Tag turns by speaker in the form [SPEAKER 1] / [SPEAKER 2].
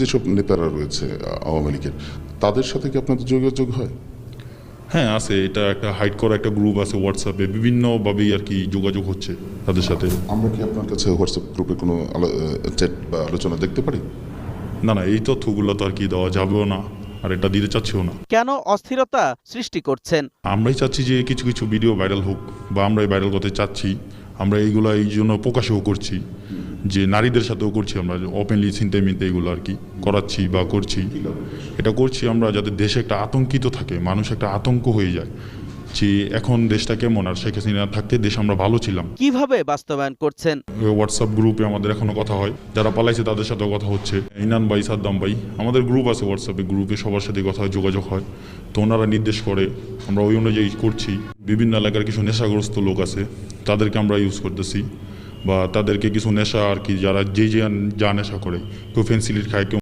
[SPEAKER 1] যেসব নেতারা রয়েছে আওয়ামী লীগের, তাদের সাথে কি আপনাদের যোগাযোগ হয়?
[SPEAKER 2] হ্যাঁ আছে, এটা একটা হাইড করা একটা গ্রুপ আছে হোয়াটসঅ্যাপে, বিভিন্নভাবেই আর কি যোগাযোগ হচ্ছে তাদের সাথে।
[SPEAKER 1] আমরা কি আপনার কাছে হোয়াটসঅ্যাপ গ্রুপে কোনো চ্যাট বা আলোচনা দেখতে পারি?
[SPEAKER 2] না না, এই তথ্যগুলো তো আর কি দেওয়া যাবেও না, আর এটা দিতে চাচ্ছিও না।
[SPEAKER 3] কেন অস্থিরতা সৃষ্টি করছেন?
[SPEAKER 2] আমরাই চাচ্ছি যে কিছু কিছু ভিডিও ভাইরাল হোক, বা আমরাই ভাইরাল করতে চাচ্ছি। আমরা এইগুলো এই জন্য প্রকাশও করছি, যে নারীদের সাথেও করছি, আমরা ওপেনলি চিন্তা মিনতে এগুলো আর কি করাচ্ছি বা করছি। এটা করছি আমরা যাতে দেশে একটা আতঙ্কিত থাকে, মানুষ একটা আতঙ্ক হয়ে যায় যে এখন দেশটা কেমন, আর শেখ হাসিনা থাকতে দেশ আমরা ভালো ছিলাম।
[SPEAKER 3] কিভাবে বাস্তবায়ন করছেন?
[SPEAKER 2] হোয়াটসঅ্যাপ গ্রুপে আমাদের এখনো কথা হয়, যারা পালাইছে তাদের সাথেও কথা হচ্ছে। ইনান ভাই, সাদ্দাম ভাই, আমাদের গ্রুপ আছে হোয়াটসঅ্যাপে, গ্রুপে সবার সাথে কথা হয়, যোগাযোগ হয়। তো ওনারা নির্দেশ করে, আমরা ওই অনুযায়ী করছি। বিভিন্ন এলাকার কিছু নেশাগ্রস্ত লোক আছে, তাদেরকে আমরা ইউজ করতেছি, বা তাদেরকে কিছু নেশা আর কি, যারা যে যা নেশা করে, কেউ ফেন্সিলিট খায়, কেউ